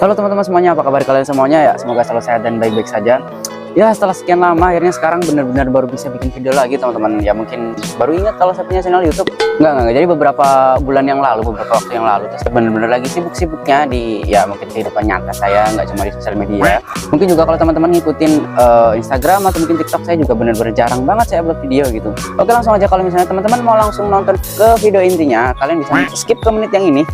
Halo teman-teman semuanya, apa kabar kalian semuanya ya? Semoga selalu sehat dan baik-baik saja. Ya setelah sekian lama akhirnya sekarang benar-benar baru bisa bikin video lagi teman-teman. Ya mungkin baru ingat kalau saya punya channel YouTube. Enggak. Jadi beberapa bulan yang lalu, beberapa waktu yang lalu terus benar-benar lagi sibuk-sibuknya di ya mungkin kehidupan nyata saya, nggak cuma di sosial media. Mungkin juga kalau teman-teman ngikutin Instagram atau mungkin TikTok saya juga benar-benar jarang banget saya upload video gitu. Oke, langsung aja kalau misalnya teman-teman mau langsung nonton ke video intinya, kalian bisa skip ke menit yang ini.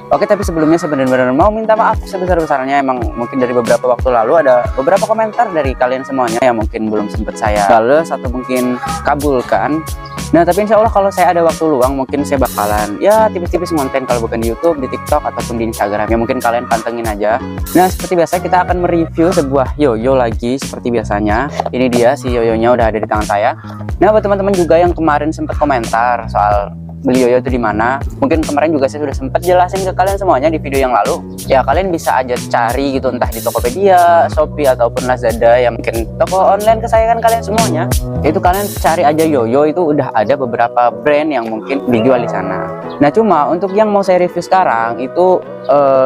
Oke, tapi sebelumnya saya benar-benar mau minta maaf sebesar-besarnya. Emang mungkin dari beberapa waktu lalu ada beberapa komentar dari kalian semuanya yang mungkin belum sempat saya bales atau mungkin kabulkan. Nah, tapi insya Allah kalau saya ada waktu luang mungkin saya bakalan ya tipis-tipis konten, kalau bukan di YouTube, di TikTok ataupun di Instagram. Ya mungkin kalian pantengin aja. Nah, seperti biasa kita akan mereview sebuah yoyo lagi seperti biasanya. Ini dia si yoyonya udah ada di tangan saya. Nah, buat teman-teman juga yang kemarin sempat komentar soal beli yoyo itu di mana, mungkin kemarin juga saya sudah sempat jelasin ke kalian semuanya di video yang lalu. Ya kalian bisa aja cari gitu, entah di Tokopedia, Shopee ataupun Lazada, yang mungkin toko online kesayangan kalian semuanya. Itu kalian cari aja yoyo, itu udah ada beberapa brand yang mungkin dijual di sana. Nah, cuma untuk yang mau saya review sekarang itu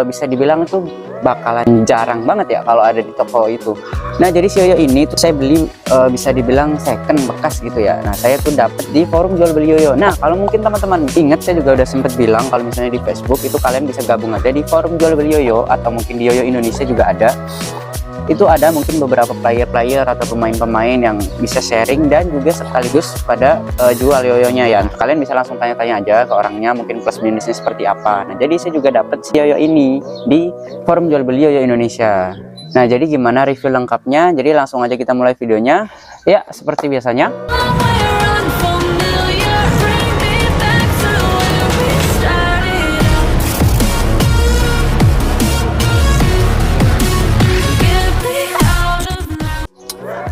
bisa dibilang itu bakalan jarang banget ya kalau ada di toko itu. Nah, jadi si yoyo ini tuh saya beli bisa dibilang second, bekas gitu ya. Nah, saya tuh dapet di forum jual beli yoyo. Nah, kalau mungkin teman-teman ingat, saya juga udah sempet bilang kalau misalnya di Facebook itu kalian bisa gabung aja di forum jual beli yoyo, atau mungkin di Yoyo Indonesia juga ada. Itu ada mungkin beberapa player-player atau pemain-pemain yang bisa sharing dan juga sekaligus pada jual yoyonya ya. Kalian bisa langsung tanya-tanya aja ke orangnya, mungkin plus minusnya seperti apa. Nah, jadi saya juga dapet si yoyo ini di forum jual beli Yoyo Indonesia. Nah, jadi gimana review lengkapnya? Jadi langsung aja kita mulai videonya. Ya, seperti biasanya.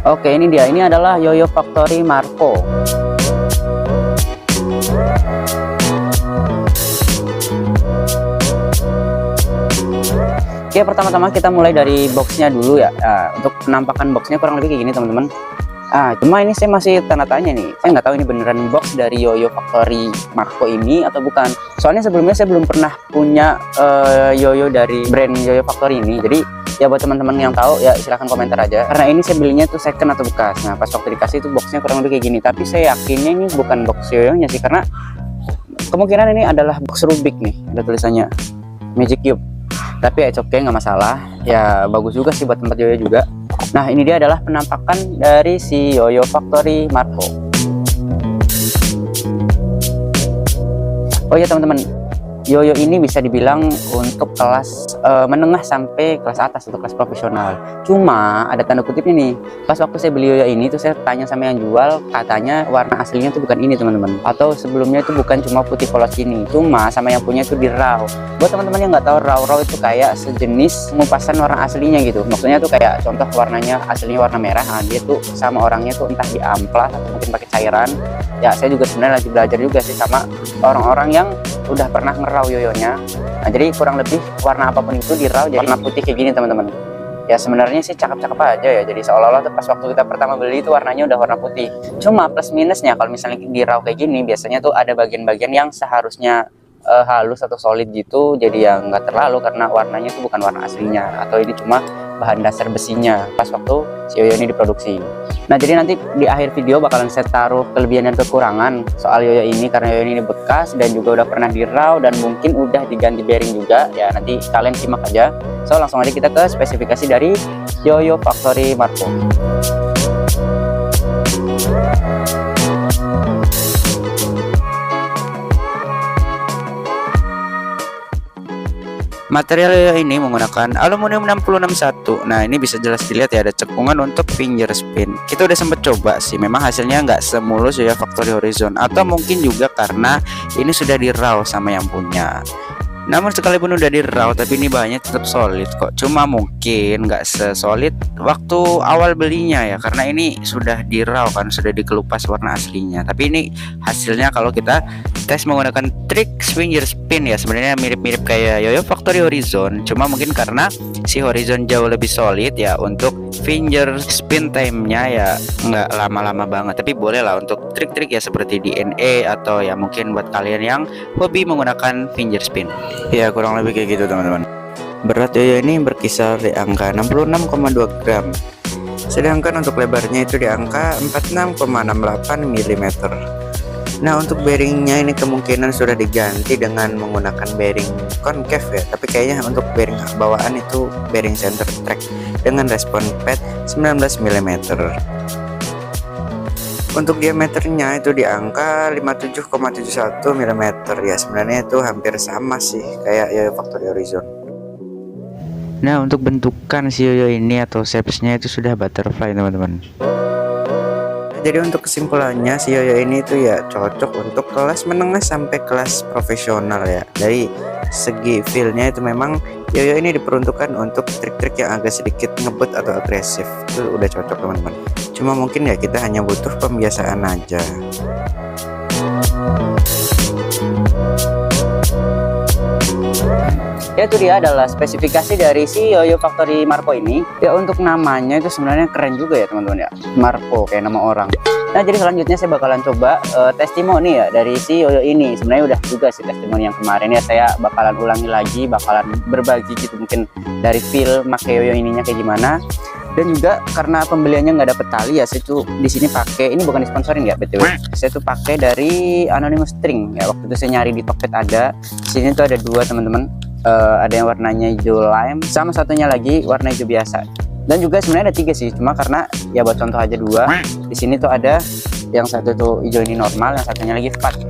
Oke, ini dia. Ini adalah Yoyo Factory Marco. Oke, pertama-tama kita mulai dari boxnya dulu ya. Nah, untuk penampakan boxnya kurang lebih kayak gini teman-teman. Cuma ini saya masih tanda tanya nih. Saya nggak tahu ini beneran box dari Yoyo Factory Marco ini atau bukan. Soalnya sebelumnya saya belum pernah punya yoyo dari brand Yoyo Factory ini. Jadi ya buat teman-teman yang tahu ya silahkan komentar aja. Karena ini saya belinya tuh second atau bekas. Nah, pas waktu dikasih itu boxnya kurang lebih kayak gini. Tapi saya yakinnya ini bukan box yoyonya sih, karena kemungkinan ini adalah box Rubik nih. Ada tulisannya Magic Cube. Tapi ya oke, nggak masalah. Ya bagus juga sih buat tempat yoyo juga. Nah, ini dia adalah penampakan dari si Yoyo Factory Marco. Oh ya teman-teman, yoyo ini bisa dibilang untuk kelas menengah sampai kelas atas atau kelas profesional. Cuma ada tanda kutipnya nih. Pas waktu saya beli yoyo ini tuh saya tanya sama yang jual, katanya warna aslinya tuh bukan ini teman-teman. Atau sebelumnya itu bukan cuma putih polos ini. Cuma sama yang punya itu di raw. Buat teman-teman yang nggak tahu, raw itu kayak sejenis ngupasan warna aslinya gitu. Maksudnya tuh kayak contoh warnanya aslinya warna merah, nah dia tuh sama orangnya tuh entah di amplas atau mungkin pakai cairan. Ya saya juga sebenarnya lagi belajar juga sih sama orang-orang yang udah pernah ngeraw yoyonya. Nah, jadi kurang lebih warna apapun itu di raw jadi warna putih kayak gini teman-teman. Ya sebenarnya sih cakep-cakep aja ya. Jadi seolah-olah tuh pas waktu kita pertama beli itu warnanya udah warna putih. Cuma plus minusnya kalau misalnya di raw kayak gini, biasanya tuh ada bagian-bagian yang seharusnya halus atau solid gitu, jadi ya nggak terlalu karena warnanya itu bukan warna aslinya, atau ini cuma bahan dasar besinya pas waktu si yoyo ini diproduksi. Nah, jadi nanti di akhir video bakalan saya taruh kelebihan dan kekurangan soal yoyo ini, karena yoyo ini bekas dan juga udah pernah di raw dan mungkin udah diganti bearing juga ya. Nanti kalian simak aja. So langsung aja kita ke spesifikasi dari Yoyo Factory Marco. Material yoyo ini menggunakan aluminium 6061. Nah, ini bisa jelas dilihat ya, ada cekungan untuk finger spin. Kita udah sempet coba sih, memang hasilnya nggak semulus Yoyo Factory Horizon, atau mungkin juga karena ini sudah di raw sama yang punya. Namun sekalipun udah di raw, tapi ini bahannya tetap solid kok. Cuma mungkin nggak sesolid waktu awal belinya ya, karena ini sudah di raw kan, sudah dikelupas warna aslinya. Tapi ini hasilnya kalau kita tes menggunakan trik swinger spin ya, sebenarnya mirip-mirip kayak Yoyo Factory Horizon. Cuma mungkin karena si Horizon jauh lebih solid ya, untuk finger spin time-nya ya nggak lama-lama banget. Tapi boleh lah untuk trik-trik ya seperti DNA, atau ya mungkin buat kalian yang hobi menggunakan finger spin. Ya kurang lebih kayak gitu teman-teman. Berat yoyo ini berkisar di angka 66,2 gram. Sedangkan untuk lebarnya itu di angka 46,68 mm. Nah, untuk bearingnya ini kemungkinan sudah diganti dengan menggunakan bearing concave ya. Tapi kayaknya untuk bearing bawaan itu bearing center track dengan respon pad 19 mm. Untuk diameternya itu di angka 57,71 mm ya. Sebenarnya itu hampir sama sih kayak Yoyo Factory Horizon. Nah, untuk bentukan si yoyo ini atau shapesnya itu sudah butterfly teman-teman. Jadi untuk kesimpulannya si yoyo ini tuh ya cocok untuk kelas menengah sampai kelas profesional ya. Dari segi feelnya itu memang yoyo ini diperuntukkan untuk trik-trik yang agak sedikit ngebut atau agresif. Itu udah cocok teman-teman. Cuma mungkin ya kita hanya butuh pembiasaan aja. Ya, itu dia adalah spesifikasi dari si Yoyo Factory Marco ini. Ya, untuk namanya itu sebenarnya keren juga ya teman-teman ya, Marco kayak nama orang. Nah, jadi selanjutnya saya bakalan coba testimoni ya dari si Yoyo ini. Sebenarnya udah juga sih testimoni yang kemarin ya, saya bakalan ulangi lagi, bakalan berbagi gitu mungkin dari feel pakai Yoyo ininya kayak gimana. Dan juga karena pembeliannya nggak dapet tali ya, saya tuh di sini pakai, ini bukan disponsorin ya btw, saya tuh pakai dari Anonymous String ya. Waktu itu saya nyari di Tokped ada, di sini tuh ada dua teman-teman. Ada yang warnanya hijau lime, sama satunya lagi warna hijau biasa. Dan juga sebenarnya ada tiga sih, cuma karena ya buat contoh aja dua. Di sini tuh ada yang satu tuh hijau ini normal, yang satunya lagi fat.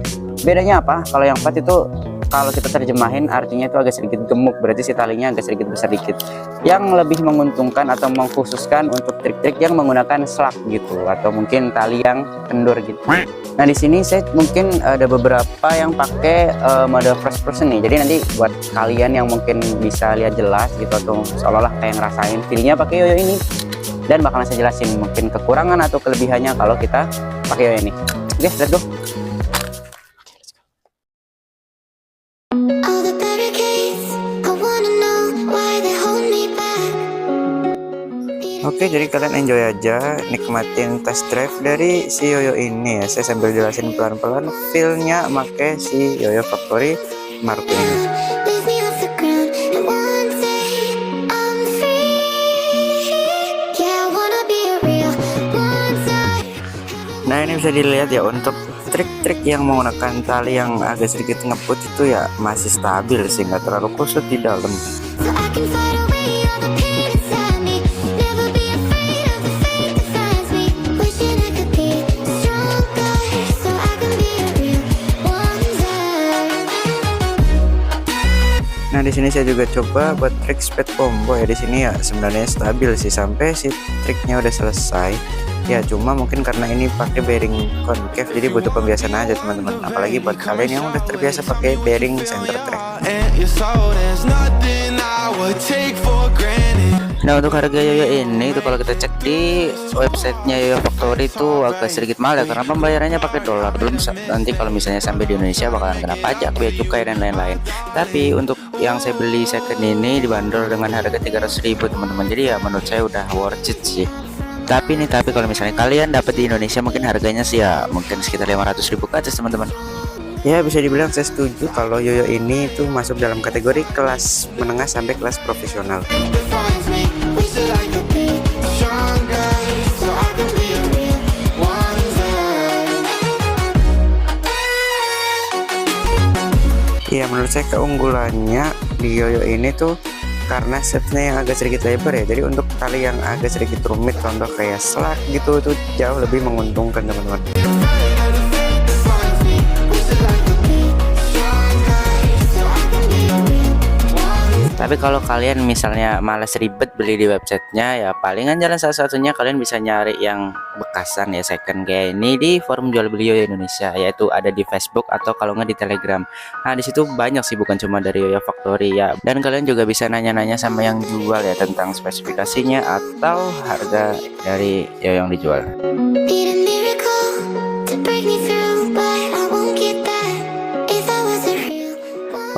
Bedanya apa? Kalau yang fat itu kalau kita terjemahin artinya itu agak sedikit gemuk, berarti si talinya agak sedikit besar dikit. Yang lebih menguntungkan atau mengkhususkan untuk trik-trik yang menggunakan slug gitu, atau mungkin tali yang kendur gitu. Nah, di sini saya mungkin ada beberapa yang pakai mode first person nih. Jadi nanti buat kalian yang mungkin bisa lihat jelas gitu atau seolah-olah kayak ngerasain feelnya pakai yoyo ini, dan bakalan saya jelasin mungkin kekurangan atau kelebihannya kalau kita pakai yoyo ini. Oke, let's go. Oke, jadi kalian enjoy aja, nikmatin test drive dari si yoyo ini ya. Saya sambil jelasin pelan-pelan feelnya make si Yoyo Factory Marco ini. Nah, ini bisa dilihat ya, untuk trik-trik yang menggunakan tali yang agak sedikit ngebut itu ya masih stabil sih, nggak terlalu kusut di dalam. Nah, di sini saya juga coba buat trik speed combo ya. Di sini ya sebenarnya stabil sih sampai si triknya udah selesai. Ya, cuma mungkin karena ini pakai bearing concave jadi butuh pembiasaan aja teman-teman. Apalagi buat kalian yang udah terbiasa pakai bearing center track. Nah, untuk harga yoyo ini tuh kalau kita cek di websitenya Yoyo Factory itu agak sedikit mahal ya, karena pembayarannya pakai dolar. Belum nanti kalau misalnya sampai di Indonesia bakalan kena pajak, bea cukai dan lain-lain. Tapi untuk yang saya beli second ini dibanderol dengan harga 300.000 teman-teman. Jadi ya menurut saya udah worth it sih. Tapi kalau misalnya kalian dapat di Indonesia mungkin harganya sih ya mungkin sekitar 500.000 ke atas teman-teman. Ya, bisa dibilang saya setuju kalau yoyo ini tuh masuk dalam kategori kelas menengah sampai kelas profesional. Ya, menurut saya keunggulannya di yoyo ini tuh karena setnya yang agak sedikit lebar ya. Jadi untuk tali yang agak sedikit rumit, contoh kayak slug gitu, tuh jauh lebih menguntungkan teman-teman. Tapi kalau kalian misalnya malas ribet beli di websitenya, ya palingan jalan satu-satunya kalian bisa nyari yang bekasan ya, second kayak ini di forum jual beli yoyo Indonesia, yaitu ada di Facebook atau kalau nggak di Telegram. Nah, di situ banyak sih, bukan cuma dari Yoyo Factory ya. Dan kalian juga bisa nanya-nanya sama yang jual ya tentang spesifikasinya atau harga dari yoyo yang dijual.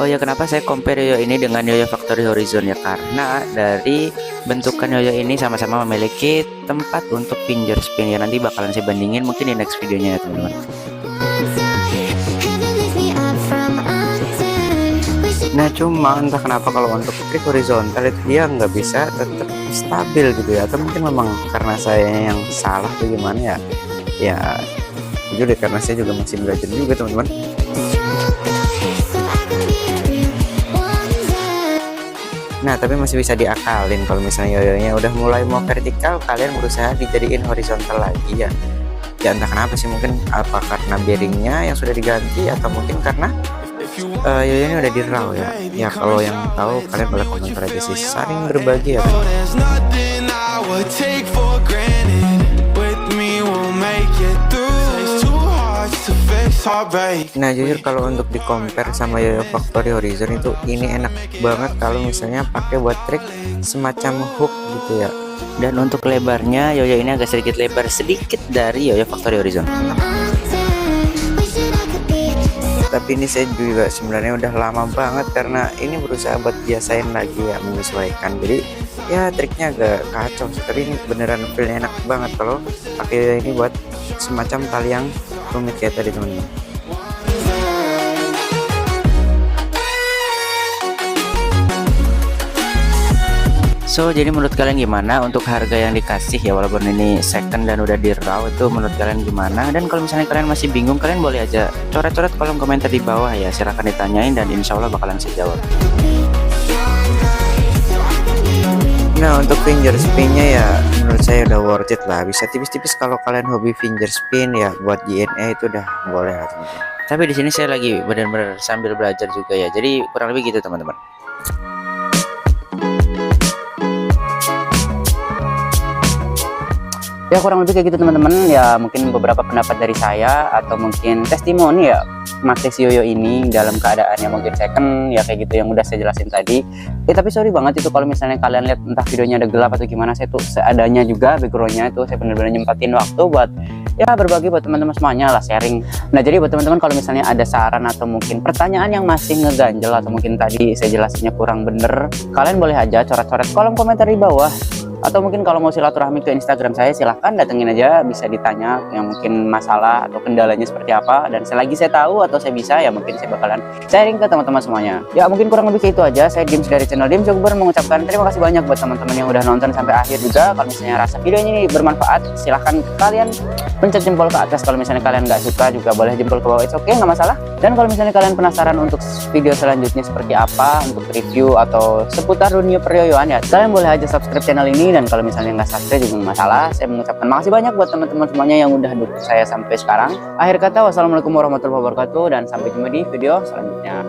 Oh ya, kenapa saya compare yoyo ini dengan Yoyo Factory Horizon ya? Karena dari bentukan yoyo ini sama-sama memiliki tempat untuk finger spin ya. Nanti bakalan saya bandingin mungkin di next videonya ya teman-teman. Nah cuma entah kenapa kalau untuk trik horizontal itu dia nggak bisa tetap stabil gitu ya, atau mungkin memang karena saya yang salah atau gimana ya. Ya jujur deh, karena saya juga masih belajar juga teman-teman. Nah tapi masih bisa diakalin kalau misalnya yoyonya udah mulai mau vertikal, kalian berusaha dijadiin horizontal lagi ya. Ya entah kenapa sih, mungkin apa karena bearingnya yang sudah diganti, atau mungkin karena yoyonya udah di raw ya. Ya kalau yang tahu kalian boleh komentar aja sih, saling berbagi ya kan. Nah jujur kalau untuk di compare sama Yoyo Factory Horizon itu, ini enak banget kalau misalnya pakai buat trik semacam hook gitu ya. Dan untuk lebarnya yoyo ini agak sedikit lebar sedikit dari Yoyo Factory Horizon. Tapi ini saya juga sebenarnya udah lama banget karena ini berusaha buat biasain lagi ya, menyesuaikan. Jadi ya triknya agak kacau sih, tapi ini beneran feelnya enak banget kalau pakai ini buat semacam tali yang rumit kayak tadi teman-teman. So jadi menurut kalian gimana untuk harga yang dikasih ya, walaupun ini second dan udah di raw, itu menurut kalian gimana? Dan kalau misalnya kalian masih bingung, kalian boleh aja coret-coret kolom komentar di bawah ya, silahkan ditanyain dan insya Allah bakalan saya jawab. Nah untuk finger spinnya ya menurut saya udah worth it lah, bisa tipis-tipis kalau kalian hobi finger spin ya, buat JNE itu udah boleh lah teman-teman. Tapi di sini saya lagi benar-benar sambil belajar juga ya, jadi kurang lebih gitu teman-teman. Ya kurang lebih kayak gitu teman-teman ya, mungkin beberapa pendapat dari saya atau mungkin testimoni ya pakai si yoyo ini dalam keadaan yang mungkin second ya, kayak gitu yang udah saya jelasin tadi. Tapi sorry banget itu kalau misalnya kalian lihat entah videonya ada gelap atau gimana, saya tuh seadanya juga backgroundnya itu saya benar-benar nyempatin waktu buat ya berbagi buat teman-teman semuanya lah, sharing. Nah jadi buat teman-teman kalau misalnya ada saran atau mungkin pertanyaan yang masih ngeganjel atau mungkin tadi saya jelasinnya kurang bener, kalian boleh aja coret-coret kolom komentar di bawah. Atau mungkin kalau mau silaturahmi ke Instagram saya, silahkan datengin aja, bisa ditanya yang mungkin masalah atau kendalanya seperti apa, dan selagi saya tahu atau saya bisa ya mungkin saya bakalan sharing ke teman-teman semuanya. Ya mungkin kurang lebih kayak itu aja. Saya Dims dari channel Dims Youtuber mengucapkan terima kasih banyak buat teman-teman yang udah nonton sampai akhir juga. Kalau misalnya rasa videonya ini bermanfaat, silahkan kalian pencet jempol ke atas. Kalau misalnya kalian nggak suka juga boleh jempol ke bawah, it's okay, nggak masalah. Dan kalau misalnya kalian penasaran untuk video selanjutnya seperti apa, untuk review atau seputar dunia peryoyoan ya, kalian boleh aja subscribe channel ini. Dan kalau misalnya nggak subscribe juga nggak masalah. Saya mengucapkan makasih banyak buat teman-teman semuanya yang udah dukung saya sampai sekarang. Akhir kata, wassalamualaikum warahmatullahi wabarakatuh, dan sampai jumpa di video selanjutnya.